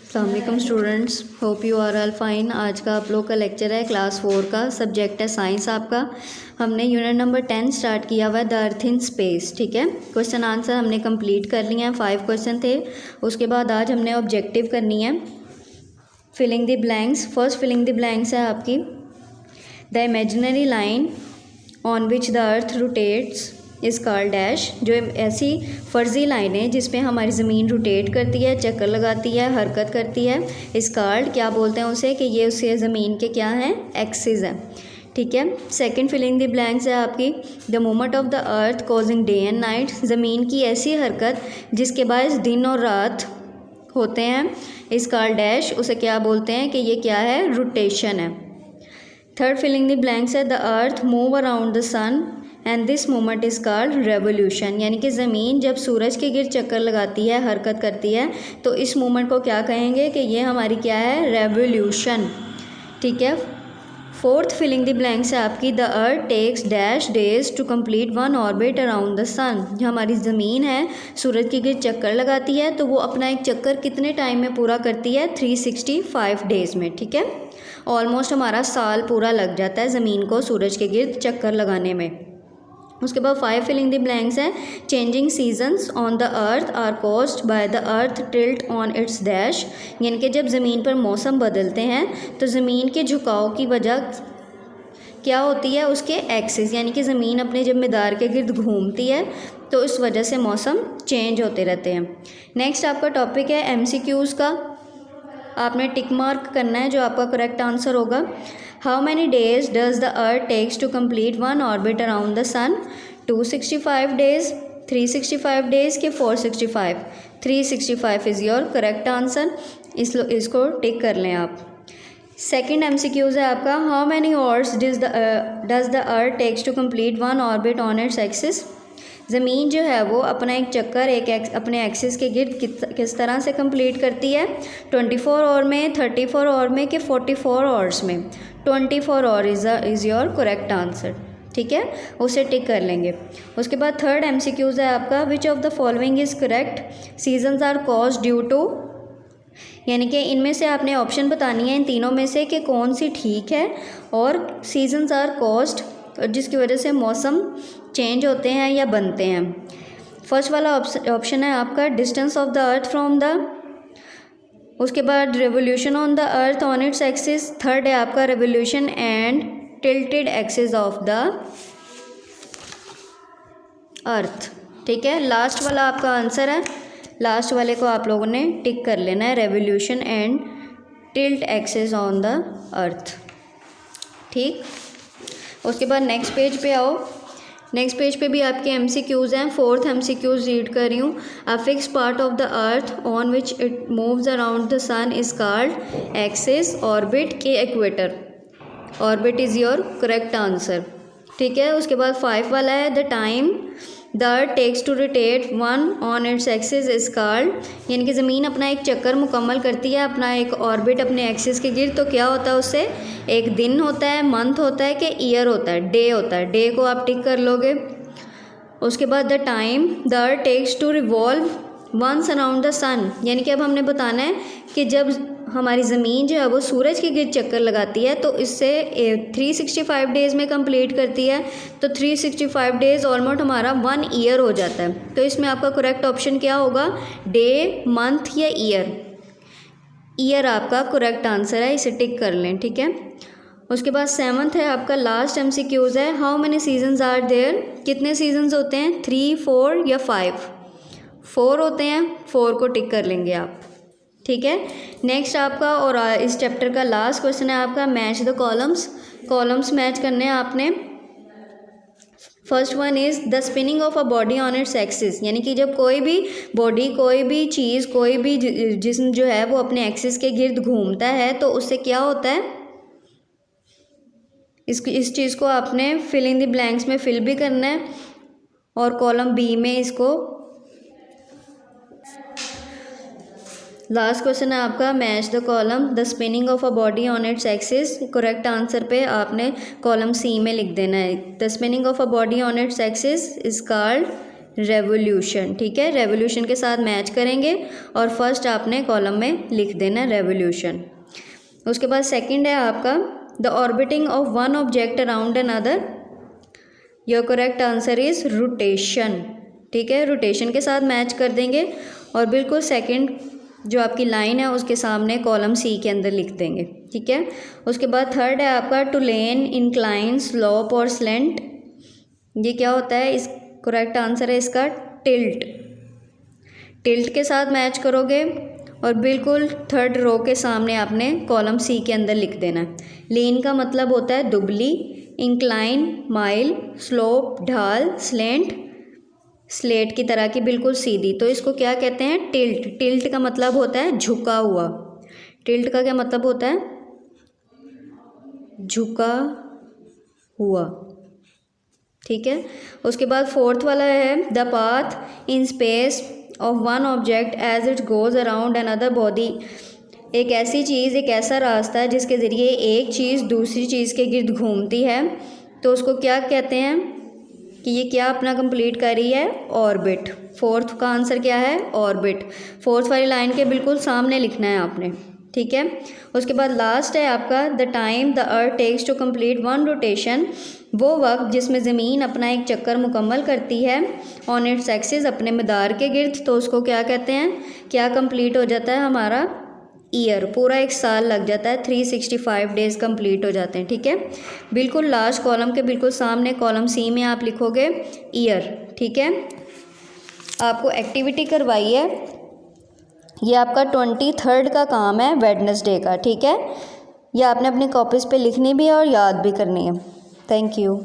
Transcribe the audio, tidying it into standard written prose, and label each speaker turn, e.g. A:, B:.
A: अस्सलाम वालेकुम students, hope you are all fine. आज का आप लोग का लेक्चर है क्लास 4 का, सब्जेक्ट है साइंस आपका। हमने यूनिट नंबर 10 स्टार्ट किया हुआ है, द अर्थ इन स्पेस। ठीक है, क्वेश्चन आंसर हमने कंप्लीट कर लिए हैं, 5 क्वेश्चन थे। उसके बाद आज हमने ऑब्जेक्टिव करनी है, filling the blanks. First filling the blanks है आपकी, the imaginary line on which the earth rotates is called dash. जो ऐसी फ़र्ज़ी लाइनें जिस पे हमारी ज़मीन रोटेट करती है, चक्कर लगाती है, हरकत करती है, इस कॉल्ड क्या बोलते हैं उसे, कि ये उससे ज़मीन के क्या हैं, एक्सिस है। ठीक है, सेकंड फिलिंग द ब्लैंक्स है आपकी, the movement of the earth causing day and night. ज़मीन की ऐसी हरकत जिसके बायस दिन और रात होते हैं, इस कॉल्ड डैश। उसे क्या बोलते हैं कि ये क्या है, रोटेशन है। थर्ड फिलिंग द ब्लैंक्स है, the earth move around the sun and this movement is called revolution. यानी कि ज़मीन जब सूरज के गिर्द चक्कर लगाती है, हरकत करती है, तो इस मूवमेंट को क्या कहेंगे कि ये हमारी क्या है, रेवोल्यूशन। ठीक है, फोर्थ फिलिंग द ब्लैंक्स है आपकी, the earth takes dash days to complete one orbit around the sun. जो हमारी ज़मीन है सूरज के गिर्द चक्कर लगाती है, तो वो अपना एक चक्कर कितने टाइम में पूरा करती है, 365 डेज़ में। ठीक है, ऑलमोस्ट हमारा साल पूरा लग जाता है ज़मीन को सूरज के गिर्द चक्कर लगाने में। उसके बाद 5 फिलिंग द ब्लैंक्स है, changing seasons on the earth are caused by the earth tilt on its dash. यानी कि जब ज़मीन पर मौसम बदलते हैं तो ज़मीन के झुकाव की वजह क्या होती है, उसके एक्सिस, यानी कि ज़मीन अपने जब मदार के गिर्द घूमती है तो इस वजह से मौसम चेंज होते रहते हैं। नेक्स्ट आपका टॉपिक है MCQs का, आपने टिक मार्क करना है जो आपका करेक्ट आंसर होगा। How many days does the earth takes to complete one orbit around the sun? 265 days, 365 days के 465? 365 इज़ योर करेक्ट आंसर। इसको टिक कर लें आप। सेकेंड MCQs है आपका, how many hours does the earth takes to complete one orbit on its axis? ज़मीन जो है वो अपना एक चक्कर अपने एक्सिस के गिर्द किस तरह से कंप्लीट करती है, 24 आवर में, 34 आवर में, कि 44 आवर्स में? 24 our is your correct answer. ठीक है, उसे टिक कर लेंगे। उसके बाद थर्ड MCQs है आपका, which of the following is correct? Seasons are caused due to, यानी कि इनमें से आपने ऑप्शन बतानी है इन तीनों में से कि कौन सी ठीक है। और सीजन्स आर कॉज्ड, जिसकी वजह से मौसम चेंज होते हैं या बनते हैं। फर्स्ट वाला ऑप्शन है आपका, distance of the earth from the, उसके बाद revolution on the earth on its axis. Third है आपका, revolution and tilted axis of the अर्थ। ठीक है, लास्ट वाला आपका आंसर है, लास्ट वाले को आप लोगों ने टिक कर लेना है, revolution and tilt axis on the अर्थ। ठीक, उसके बाद नेक्स्ट पेज पे आओ। नेक्स्ट पेज पे भी आपके MCQs हैं। फोर्थ MCQs रीड कर रही हूँ, a fix part of the earth on which it moves around the sun is called axis, orbit के equator. Orbit is your correct answer. ठीक है, उसके बाद 5 वाला है, the time the earth takes to rotate one on its axis is called. यानी कि ज़मीन अपना एक चक्कर मुकम्मल करती है, अपना एक ऑर्बिट अपने एक्सिस के गिर्द, तो क्या होता है उससे, एक दिन होता है, मंथ होता है, कि ईयर होता है, डे होता है। डे को आप टिक कर लोगे। उसके बाद the time the earth takes to revolve once around the sun. यानी कि अब हमने बताना है कि जब हमारी ज़मीन जो है वो सूरज के गिर्द चक्कर लगाती है तो इससे 365 डेज़ में कंप्लीट करती है, तो 365 डेज़ ऑलमोस्ट हमारा 1 ईयर हो जाता है। तो इसमें आपका करेक्ट ऑप्शन क्या होगा, डे, मंथ या ईयर? ईयर आपका करेक्ट आंसर है, इसे टिक कर लें। ठीक है, उसके बाद 7th है आपका, लास्ट MCQs है, how many seasons are there? कितने सीजन्स होते हैं, 3, 4 या 5? 4 होते हैं, 4 को टिक कर लेंगे आप। ठीक है, नेक्स्ट आपका और इस चैप्टर का लास्ट क्वेश्चन है आपका, match the columns. Columns match करने हैं आपने। First one is the spinning of a body on its axis. यानी कि जब कोई भी बॉडी, कोई भी चीज़, कोई भी जिस्म जो है वो अपने एक्सिस के गिर्द घूमता है तो उससे क्या होता है, इस चीज़ को आपने फिल इन द ब्लैंक्स में फिल भी करना है। और कॉलम बी में इसको, लास्ट क्वेश्चन है आपका, match the column the spinning of a body on its axis. Correct answer पे आपने कॉलम सी में लिख देना है, the spinning of a body on its axis is called revolution, ठीक है, रेवोल्यूशन के साथ मैच करेंगे और फर्स्ट आपने कॉलम में लिख देना रेवोल्यूशन। उसके बाद सेकंड है आपका the orbiting of one object around another, your correct answer is rotation, ठीक है, रोटेशन के साथ मैच कर देंगे और बिल्कुल सेकंड जो आपकी लाइन है उसके सामने कॉलम सी के अंदर लिख देंगे, ठीक है। उसके बाद थर्ड है आपका टू लेन, इंक्लाइन, स्लोप और स्लेंट, ये क्या होता है, इस करेक्ट आंसर है इसका टिल्ट, टिल्ट के साथ मैच करोगे और बिल्कुल थर्ड रो के सामने आपने कॉलम सी के अंदर लिख देना है। लेन का मतलब होता है दुबली, इंक्लाइन माइल, स्लोप ढाल, स्लेंट स्लेट की तरह की बिल्कुल सीधी, तो इसको क्या कहते हैं, टिल्ट। टिल्ट का मतलब होता है झुका हुआ, टिल्ट का क्या मतलब होता है, झुका हुआ, ठीक है। उसके बाद फोर्थ वाला है the path in space of one object as it goes around another body, एक ऐसी चीज़, एक ऐसा रास्ता है जिसके ज़रिए एक चीज़ दूसरी चीज़ के गिर्द घूमती है, तो उसको क्या कहते हैं कि ये क्या अपना कंप्लीट कर रही है, ऑर्बिट। फोर्थ का आंसर क्या है, ऑर्बिट। फोर्थ वाली लाइन के बिल्कुल सामने लिखना है आपने, ठीक है। उसके बाद लास्ट है आपका the time the earth takes to complete one rotation, वो वक्त जिसमें ज़मीन अपना एक चक्कर मुकम्मल करती है ऑन इट्स एक्सिस, अपने मदार के गिर्द, तो उसको क्या कहते हैं, क्या कंप्लीट हो जाता है हमारा, ईयर, पूरा एक साल लग जाता है, 365 डेज़ कंप्लीट हो जाते हैं, ठीक है। बिल्कुल लास्ट कॉलम के बिल्कुल सामने कॉलम सी में आप लिखोगे ईयर, ठीक है। आपको एक्टिविटी करवाई है, ये आपका 23rd का काम है वेडनेसडे का, ठीक है। ये आपने अपनी कॉपीज़ पे लिखनी भी है और याद भी करनी है। Thank you.